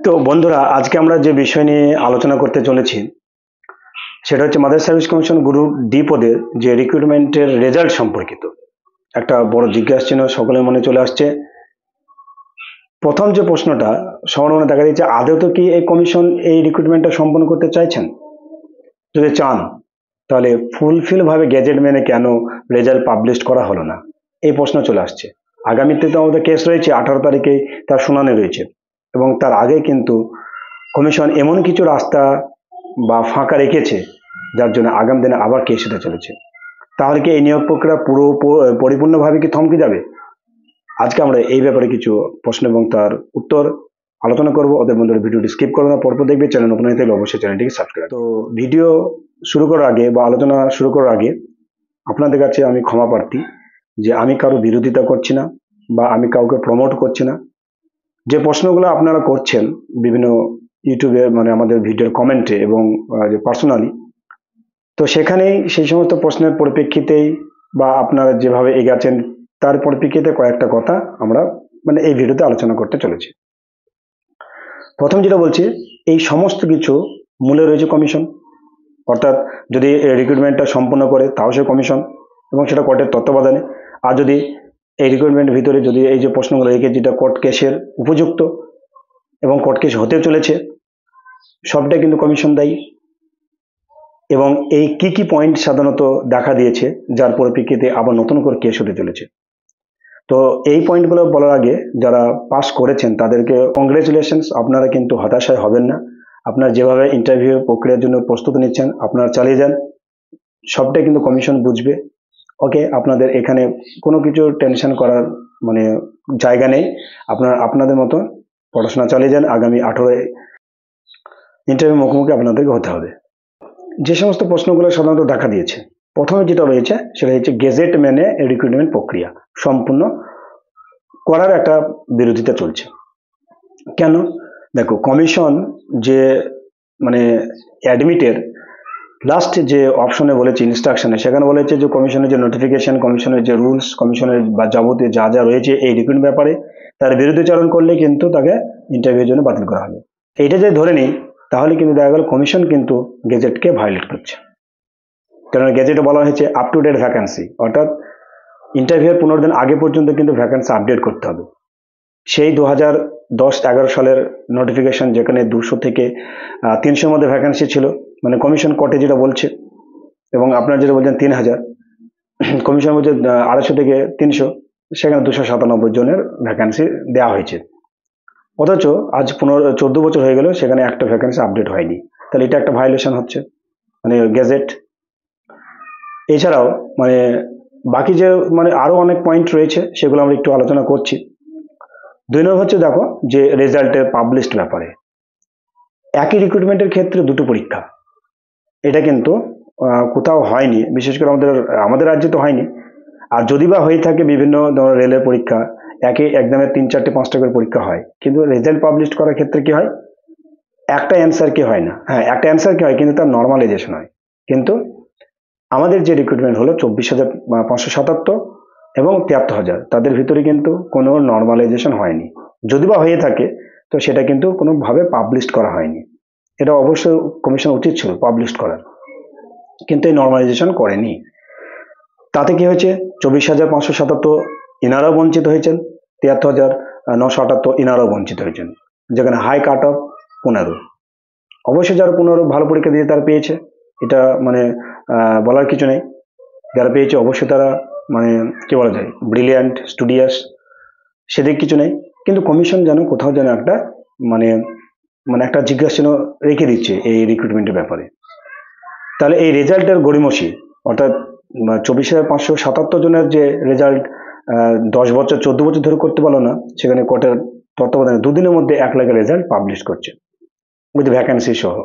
তো বন্ধুরা, আজকে আমরা যে বিষয় নিয়ে আলোচনা করতে চলেছি সেটা হচ্ছে mother service commission group D পদের যে রিক্রুটমেন্টের রেজাল্ট সম্পর্কিত একটা বড় জিজ্ঞাসা চিহ্ন সকলের মনে চলে আসছে। প্রথম যে প্রশ্নটা সবার মনে দেখা দিচ্ছে, আদৌ তো কি এই কমিশন এই রিক্রুটমেন্টটা সম্পন্ন করতে চাইছেন? যদি চান তাহলে ফুলফিল ভাবে গেজেট মেনে কেন রেজাল্ট পাবলিশ করা হলো না, এই প্রশ্ন চলে আসছে। আগামীতে তো আমাদের কেস রয়েছে, 18 তারিখে তার শুনানি রয়েছে, এবং তার আগে কিন্তু কমিশন এমন কিছু রাস্তা বা ফাঁকা রেখেছে যার জন্য আগামী দিনে আবার কেস হতে চলেছে। তাহলে কি এই নিয়োগ প্রক্রিয়া পুরো পরিপূর্ণভাবে কি থমকে যাবে? আজকে আমরা এই ব্যাপারে কিছু প্রশ্ন এবং তার উত্তর আলোচনা করব। ওদের বন্ধুরা ভিডিওটি স্কিপ করবে না, পরপর দেখবে। চ্যানেল নতুন হয়ে থাকলে অবশ্যই চ্যানেলটিকে সাবস্ক্রাইব। তো ভিডিও শুরু করার আগে বা আলোচনা শুরু করার আগে আপনাদের কাছে আমি ক্ষমা প্রার্থী যে আমি কারো বিরোধিতা করছি না বা আমি কাউকে প্রমোট করছি না। যে প্রশ্নগুলো আপনারা করছেন বিভিন্ন ইউটিউবে, মানে আমাদের ভিডিওর কমেন্টে এবং যে পার্সোনালি, তো সেখানেই সেই সমস্ত প্রশ্নের পরিপ্রেক্ষিতেই বা আপনারা যেভাবে এগাচ্ছেন তার পরিপ্রেক্ষিতে কয়েকটা কথা আমরা মানে এই ভিডিওতে আলোচনা করতে চলেছি। প্রথম যেটা বলছি, এই সমস্ত কিছু মূলে রয়েছে কমিশন। অর্থাৎ যদি রিক্রুটমেন্টটা সম্পন্ন করে তাও সে কমিশন, এবং সেটা কোর্টের তত্ত্বাবধানে। আর যদি এই রিক্রুটমেন্টের ভিতরে যদি এই যে প্রশ্নগুলো রেখে যেটা কোর্ট কেসের উপযুক্ত এবং কোর্ট কেস হতে চলেছে, সবটাই কিন্তু কমিশন দায়ী। এবং এই কি কি পয়েন্ট সাধারণত দেখা দিয়েছে যার পরিপ্রেক্ষিতে আবার নতুন করে কেস হতে চলেছে। তো এই পয়েন্টগুলো বলার আগে যারা পাস করেছেন তাদেরকে কংগ্রেচুলেশনস, আপনারা কিন্তু হতাশায় হবেন না। আপনারা যেভাবে ইন্টারভিউ প্রক্রিয়ার জন্য প্রস্তুতি নিচ্ছেন আপনারা চালিয়ে যান, সবটাই কিন্তু কমিশন বুঝবে। ওকে, আপনাদের এখানে কোনো কিছু টেনশন করার মানে জায়গা নেই। আপনারা আপনাদের মতো পড়াশোনা চালিয়ে যান। আগামী 18 ইন্টারভিউ মুখোমুখি আপনাদেরকে হতে হবে। যে সমস্ত প্রশ্নগুলো সাধারণত দেখা দিয়েছে, প্রথমে যেটা রয়েছে সেটা হচ্ছে গেজেট মেনে রিক্রুটমেন্ট প্রক্রিয়া সম্পূর্ণ করার একটা বিরোধিতা চলছে। কেন? দেখো, কমিশন যে মানে অ্যাডমিটের লাস্ট যে অপশনে বলেছে ইনস্ট্রাকশনে, সেখানে বলেছে যে কমিশনের যে নোটিফিকেশন, কমিশনের যে রুলস, কমিশনের বা যাবতীয় যা যা রয়েছে এই রিক্রুটমেন্ট ব্যাপারে তার বিরুদ্ধাচরণ করলে কিন্তু তাকে ইন্টারভিউর জন্য বাতিল করা হবে। এইটা যদি ধরে নিই তাহলে কিন্তু দেখা গেল কমিশন কিন্তু গেজেটকে ভায়োলেট করছে। কারণ গেজেটে বলা হয়েছে আপ টু ডেট ভ্যাকান্সি, অর্থাৎ ইন্টারভিউর 15 দিন আগে পর্যন্ত কিন্তু ভ্যাকান্সি আপডেট করতে হবে। সেই 2010-11 সালের নোটিফিকেশন, যেখানে 200 থেকে 300 মধ্যে ভ্যাকান্সি ছিল, মানে কমিশন কোর্টে যেটা বলছে, এবং আপনারা যেটা বলছেন 3000, কমিশন বলছে 250 থেকে 300, সেখানে 297 জনের ভ্যাকান্সি দেওয়া হয়েছে। অথচ আজ 14 বছর হয়ে গেল, সেখানে একটা ভ্যাকান্সি আপডেট হয়নি। তাহলে এটা একটা ভায়োলেশন হচ্ছে মানে গেজেট। এছাড়াও মানে বাকি যে মানে আরো অনেক পয়েন্ট রয়েছে সেগুলো আমরা একটু আলোচনা করছি। 2 নম্বর হচ্ছে, দেখো যে রেজাল্টের পাবলিশড ব্যাপারে একই রিক্রুটমেন্টের ক্ষেত্রে দুটো পরীক্ষা, এটা কিন্তু কোথাও হয়নি, বিশেষ করে আমাদের আমাদের রাজ্যে তো হয়নি। আর যদি বা হয়ে থাকে বিভিন্ন ধরনের রেলের পরীক্ষা, একই একদমে 3-4-5টা করে পরীক্ষা হয়, কিন্তু রেজাল্ট পাবলিশ করার ক্ষেত্রে কি হয়, একটা অ্যান্সার কি হয় না, হ্যাঁ একটা অ্যান্সার কি হয় কিন্তু তার নর্মালাইজেশন হয়। কিন্তু আমাদের যে রিক্রুটমেন্ট হলো 24,577 এবং 73,000, তাদের ভিতরে কিন্তু কোনো নর্মালাইজেশন হয়নি। যদি বা হয়ে থাকে তো সেটা কিন্তু কোনোভাবে পাবলিশ করা হয়নি। এটা অবশ্যই কমিশন উচিত ছিল পাবলিশ করার, কিন্তু এই নর্মালাইজেশন করেনি। তাতে কি হয়েছে, 24,577 ইনারাও বঞ্চিত হয়েছেন, 73,978 ইনারাও বঞ্চিত হয়েছেন, যেখানে হাই কাট অফ 15। অবশ্যই যারা 15 ভালো পরীক্ষা দিয়ে তারা পেয়েছে, এটা মানে বলার কিছু নেই। যারা পেয়েছে অবশ্যই তারা মানে কি বলা যায়, ব্রিলিয়ান্ট স্টুডিয়াস, সেদিক কিছু নেই। কিন্তু কমিশন যেন কোথাও যেন একটা মানে মানে একটা জিজ্ঞাসা রেখে দিচ্ছে এই রিক্রুটমেন্টের ব্যাপারে। তাহলে এই রেজাল্টের গড়িমসি, অর্থাৎ 24,577 জনের যে রেজাল্ট 10 বছর 14 বছর ধরে করতে পারলো না, সেখানে কোর্টের তত্ত্বাবধানে 2 দিনের মধ্যে 1 লাখের রেজাল্ট পাবলিশ করছে উইথ ভ্যাকান্সি সহ।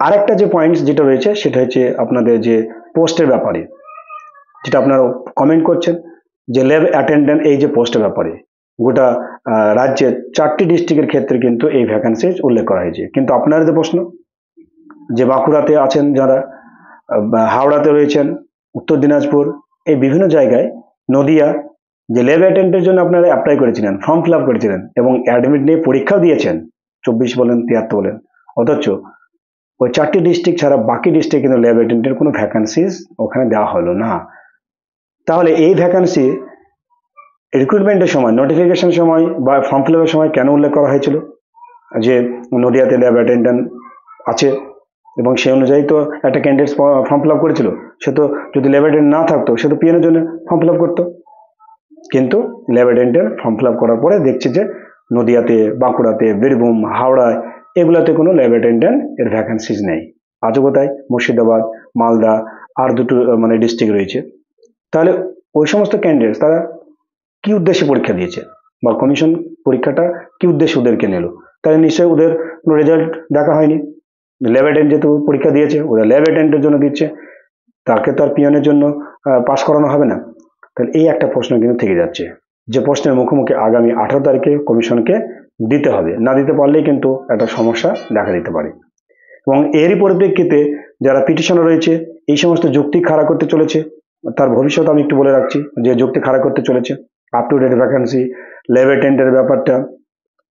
আরেকটা যে পয়েন্ট যেটা রয়েছে সেটা হচ্ছে আপনাদের যে পোস্টের ব্যাপারে, যেটা আপনারা কমেন্ট করছেন যে ল্যাব অ্যাটেন্ডেন্ট এই যে পোস্টের ব্যাপারে গোটা রাজ্যের 4টি ডিস্ট্রিক্টের ক্ষেত্রে কিন্তু এই ভ্যাকান্সি উল্লেখ করা হয়েছে। কিন্তু আপনাদের প্রশ্ন যে বাঁকুড়াতে আছেন যারা, হাওড়াতে রয়েছেন, উত্তর দিনাজপুর, এই বিভিন্ন জায়গায়, নদিয়া, যে ল্যাব অ্যাটেন্ডের জন্য আপনারা অ্যাপ্লাই করেছিলেন, ফর্ম ফিল আপ করেছিলেন এবং অ্যাডমিট নিয়ে পরীক্ষাও দিয়েছেন, 24 বলেন 73 বলেন, অথচ ওই 4টি ডিস্ট্রিক্ট ছাড়া বাকি ডিস্ট্রিক্টে কিন্তু ল্যাব অ্যাটেন্ডেন্টের কোনো ভ্যাকান্সিজ ওখানে দেওয়া হলো না। তাহলে এই ভ্যাকান্সি রিক্রুটমেন্টের সময়, নোটিফিকেশন সময় বা ফর্ম ফিল আপের সময় কেন উল্লেখ করা হয়েছিল যে নদিয়াতে ল্যাব অ্যাটেন্ডেন্ট আছে, এবং সেই অনুযায়ী তো একটা ক্যান্ডিডেট ফর্ম ফিল আপ করেছিল, সে তো যদি ল্যাব অ্যাটেন্ডেন্ট না থাকতো সে তো পিএনের জন্য ফর্ম ফিল আপ করতো। কিন্তু lab attendant form fill up করার পরে দেখছি যে নদিয়াতে, বাঁকুড়াতে, বীরভূম, হাওড়ায় এগুলাতে কোনো ল্যাব অ্যাটেন্ডেন্ট এর ভ্যাকান্সিজ নেই। আজও কোথায় মুর্শিদাবাদ, মালদা আর দুটো মানে ডিস্ট্রিক্ট রয়েছে। তাহলে ওই সমস্ত ক্যান্ডিডেট তারা কি উদ্দেশ্যে পরীক্ষা দিয়েছে, বা কমিশন পরীক্ষাটা কি উদ্দেশ্যে ওদেরকে নিল? তাহলে নিশ্চয়ই ওদের কোনো রেজাল্ট দেখা হয়নি। ল্যাব অ্যাটেন্ড যেহেতু পরীক্ষা দিয়েছে, ওরা ল্যাব অ্যাটেন্ডের জন্য দিচ্ছে, তাকে তো আর পিয়নের জন্য পাস করানো হবে না। তাহলে এই একটা প্রশ্ন কিন্তু থেকে যাচ্ছে, যে প্রশ্নের মুখোমুখি আগামী 18 তারিখে কমিশনকে দিতে হবে। না দিতে পারলেই কিন্তু একটা সমস্যা দেখা দিতে পারে। এবং এরই পরিপ্রেক্ষিতে যারা পিটিশনার রয়েছে এই সমস্ত যুক্তি খাড়া করতে চলেছে, তার ভবিষ্যৎ আমি একটু বলে রাখছি, যে যুক্তি খাড়া করতে চলেছে up to date vacancy, lab অ্যাটেন্ডের ব্যাপারটা,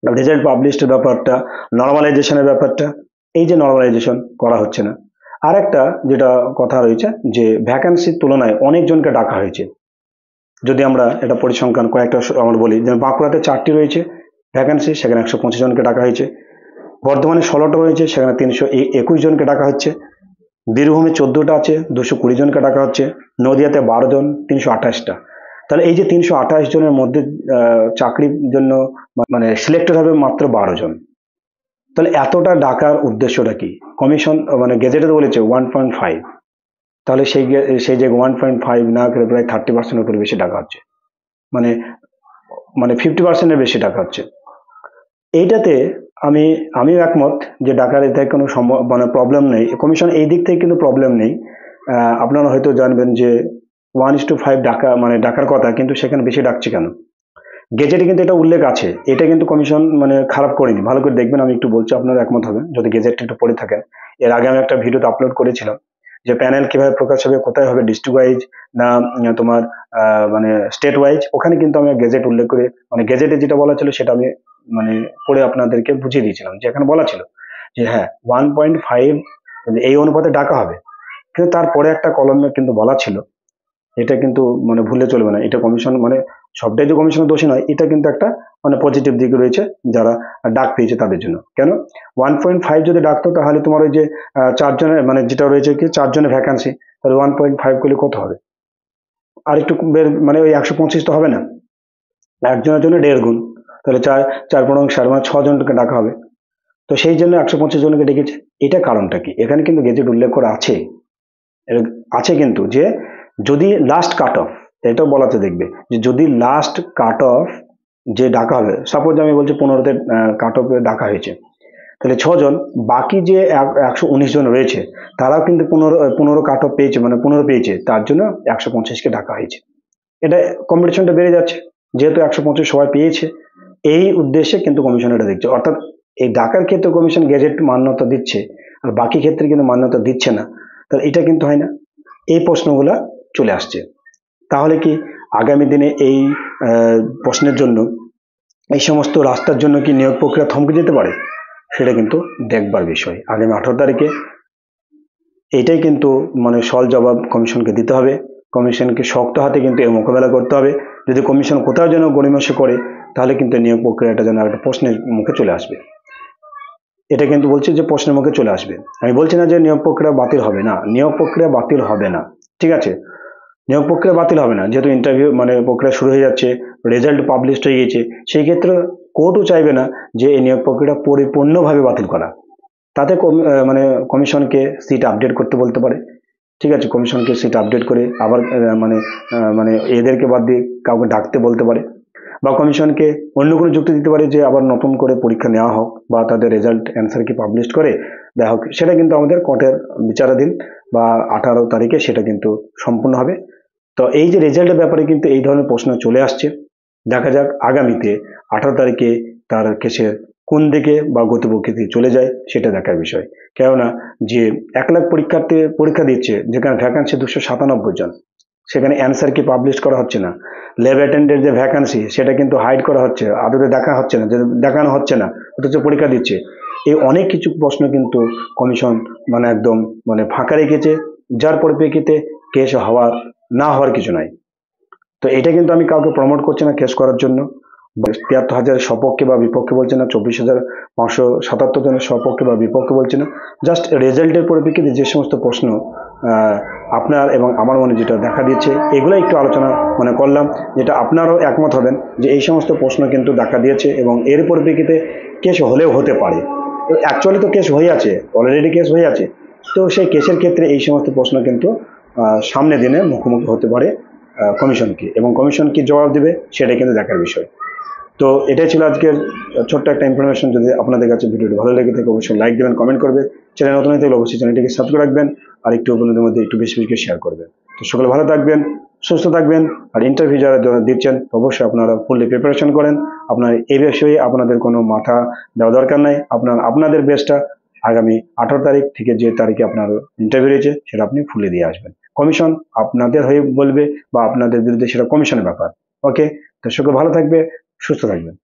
রেজাল্ট পাবলিশের ব্যাপারটা, নর্মালাইজেশনের ব্যাপারটা, এই যে নর্মালাইজেশন করা হচ্ছে না। আর একটা যেটা কথা রয়েছে যে ভ্যাকান্সির তুলনায় অনেকজনকে ডাকা হয়েছে। যদি আমরা এটা পরিসংখ্যান কয়েকটা আমরা বলি, যেমন বাঁকুড়াতে 4টি রয়েছে ভ্যাকান্সি, সেখানে 125 জনকে ডাকা হয়েছে। বর্ধমানে 16টা রয়েছে, সেখানে 321 জনকে ডাকা হচ্ছে। বীরভূমে 14টা আছে, 220 জনকে ডাকা হচ্ছে। নদিয়াতে 12 জন, 328টা। তাহলে এই যে 328 জনের মধ্যে চাকরির জন্য মানে সিলেক্টেড হবে মাত্র 12 জন। তাহলে এতটা ডাকার উদ্দেশ্যটা কি? কমিশন মানে গেজেটে তো বলেছে 1.5, তাহলে সেই যে 1.5 না করে প্রায় 30% উপরে বেশি ডাকা হচ্ছে, মানে মানে 50%-এর বেশি ডাকা হচ্ছে। এইটাতে আমিও একমত যে ডাকার এতে কোনো মানে প্রবলেম নেই, কমিশন এই দিক থেকে কিন্তু প্রবলেম নেই। আপনারা হয়তো জানবেন যে 1:5 ডাকা মানে ডাকার কথা, কিন্তু সেখানে বেশি ডাকছে কেন? গেজেটে কিন্তু এটা উল্লেখ আছে, এটা কিন্তু কমিশন মানে খারাপ করেনি। ভালো করে দেখবেন, আমি একটু বলছি, আপনারা একমত হবেন যদি গেজেটটা একটু পড়ে থাকেন। এর আগে আমি একটা ভিডিওতে আপলোড করেছিলাম যে প্যানেল কিভাবে প্রকাশ হবে, কোথায় হবে, ডিস্ট্রিক্ট ওয়াইজ না তোমার মানে স্টেট ওয়াইজ। ওখানে কিন্তু আমি গেজেট উল্লেখ করে, মানে গেজেটে যেটা বলা ছিল সেটা আমি মানে পড়ে আপনাদেরকে বুঝিয়ে দিয়েছিলাম, যে এখানে বলা ছিল যে হ্যাঁ 1.5 এই অনুপাতে ডাকা হবে। কিন্তু তারপরে একটা কলমে কিন্তু বলা ছিল, এটা কিন্তু মানে ভুলে চলবে না, এটা কমিশন মানে সবটাই যে কমিশনের দোষী নয়, এটা কিন্তু একটা মানে পজিটিভ দিক রয়েছে যারা ডাক পেয়েছে তাদের জন্য। কেন 1.5 যদি ডাকতো, তাহলে তোমার ওই যে 4 জনের মানে যেটা রয়েছে কি 4 জনের ভ্যাকান্সি, তাহলে 1.5 করলে কত হবে? আর একটু মানে ওই 125 তো হবে না, একজনের জন্য 1.5 গুণ, তাহলে 4 4 মানে 6 জনকে ডাকা হবে। তো সেই জন্য 125 জনকে ডেকেছে। এটা কারণটা কি? এখানে কিন্তু গেজেট উল্লেখ করা আছে, আছে কিন্তু যে যদি লাস্ট কাট অফ, এটাও বলাতে দেখবে যে যদি লাস্ট কাট অফ যে ডাকা হবে, সাপোজ আমি বলছি 15তে কাট অফে ডাকা হয়েছে, তাহলে 6 জন, বাকি যে 119 জন রয়েছে তারাও কিন্তু 15 কাট অফ পেয়েছে, মানে 15 পেয়েছে, তার জন্য 125কে ডাকা হয়েছে। এটা কম্পিটিশনটা বেড়ে যাচ্ছে, যেহেতু 125 সবাই পেয়েছে, এই উদ্দেশ্যে কিন্তু কমিশন এটা দেখছে। অর্থাৎ এই ডাকার ক্ষেত্রে কমিশন গেজেট মান্যতা দিচ্ছে, আর বাকি ক্ষেত্রে কিন্তু মান্যতা দিচ্ছে না। তাহলে এটা কিন্তু হয় না, এই প্রশ্নগুলা চলে আসছে। তাহলে কি আগামী দিনে এই প্রশ্নের জন্য, এই সমস্ত রাস্তার জন্য কি নিয়োগ প্রক্রিয়া থমকে যেতে পারে? সেটা কিন্তু দেখবার বিষয়। আগামী 18 তারিখে এটাই কিন্তু মানে সল জবাব কমিশনকে দিতে হবে। কমিশনকে শক্ত হাতে কিন্তু এর মোকাবেলা করতে হবে। যদি কমিশন কোথাও যেন গড়িমসি করে, তাহলে কিন্তু নিয়োগ প্রক্রিয়াটা যেন একটা প্রশ্নের মুখে চলে আসবে। এটা কিন্তু বলছি যে প্রশ্নের মুখে চলে আসবে। আমি বলছি না যে নিয়োগ প্রক্রিয়া বাতিল হবে না, নিয়োগ প্রক্রিয়া বাতিল হবে না, ঠিক আছে, নিয়োগ প্রক্রিয়া বাতিল হবে না, যেহেতু ইন্টারভিউ মানে প্রক্রিয়া শুরু হয়ে যাচ্ছে, রেজাল্ট পাবলিশ হয়ে গেছে, সেই ক্ষেত্রে কোর্টও চাইবে না যে এই নিয়োগ প্রক্রিয়া পরিপূর্ণভাবে বাতিল করা। তাতে মানে কমিশনকে সিট আপডেট করতে বলতে পারে, ঠিক আছে, কমিশনকে সিট আপডেট করে আবার মানে মানে এদেরকে বাদ দিয়ে কাউকে ডাকতে বলতে পারে, বা কমিশনকে অন্য কোনো যুক্তি দিতে পারে যে আবার নতুন করে পরীক্ষা নেওয়া হোক, বা তাদের রেজাল্ট অ্যান্সার কি পাবলিশ করে দেওয়া হোক। সেটা কিন্তু আমাদের কোর্টের বিচারাধীন, বা 18 তারিখে সেটা কিন্তু সম্পূর্ণ হবে। তো এই যে রেজাল্টের ব্যাপারে কিন্তু এই ধরনের প্রশ্ন চলে আসছে। দেখা যাক আগামীতে 18 তারিখে তার কেসের কোন দিকে বা গতিপ্রকৃতি চলে যায়, সেটা দেখার বিষয়। কেননা যে 1 লাখ পরীক্ষার্থী পরীক্ষা দিচ্ছে, যেখানে ভ্যাকান্সি 297 জন, সেখানে অ্যান্সার কি পাবলিশ করা হচ্ছে না, ল্যাব অ্যাটেন্ডেন্ট যে ভ্যাকান্সি সেটা কিন্তু হাইড করা হচ্ছে, আদতে দেখা হচ্ছে না, দেখানো হচ্ছে না, অথচ পরীক্ষা দিচ্ছে। এই অনেক কিছু প্রশ্ন কিন্তু কমিশন একদম ফাঁকা রেখেছে, যার পরিপ্রেক্ষিতে কেস হওয়ার না হওয়ার কিছু নাই। তো এটা কিন্তু আমি কাউকে প্রমোট করছি না কেস করার জন্য। ৭৩,০০০ সপক্ষে বা বিপক্ষে বলছে না, ২৪,৫৭৭ জনের সপক্ষে বা বিপক্ষে বলছে না। জাস্ট রেজাল্টের পরিপ্রেক্ষিতে যে সমস্ত প্রশ্ন আপনার এবং আমার মনে যেটা দেখা দিচ্ছে, এগুলো একটু আলোচনা করলাম, যেটা আপনারাও একমত হবেন যে এই সমস্ত প্রশ্ন কিন্তু দেখা দিয়েছে এবং এর পরিপ্রেক্ষিতে কেস হলেও হতে পারে। অ্যাকচুয়ালি তো কেস হয়ে আছে, অলরেডি কেস হয়ে আছে। তো সেই কেসের ক্ষেত্রে এই সমস্ত প্রশ্ন কিন্তু সামনে দিনে মুখোমুখি হতে পারে কমিশনকে, এবং কমিশন কি জবাব দেবে সেটাই কিন্তু দেখার বিষয়। তো এটাই ছিল আজকের ছোট্ট একটা ইনফরমেশন। যদি আপনাদের কাছে ভিডিওটি ভালো লেগে থাকে অবশ্যই লাইক দেবেন, কমেন্ট করবে, চ্যানেল নতুন হয়ে থাকলে অবশ্যই চ্যানেলটিকে সাবস্ক্রাইব রাখবেন, আর একটু বন্ধুদের মধ্যে একটু বেশি বেশি শেয়ার করবেন। তো সকলে ভালো থাকবেন, সুস্থ থাকবেন। আর ইন্টারভিউ যারা দিচ্ছেন অবশ্যই আপনারা ফুললি প্রিপারেশন করেন। আপনার এই বিষয়ে আপনাদের কোনো মাথা দেওয়া দরকার নাই। আপনাদের বেস্টটা আগামী 18 তারিখ থেকে যে তারিখে আপনার ইন্টারভিউ রয়েছে সেটা আপনি ফুলে দিয়ে আসবেন। কমিশন আপনাদের হয়ে বলবে বা আপনাদের বিরুদ্ধে সেটা কমিশনের ব্যাপার। ওকে, তো সকলে ভালো থাকবে, সুস্থ থাকবেন।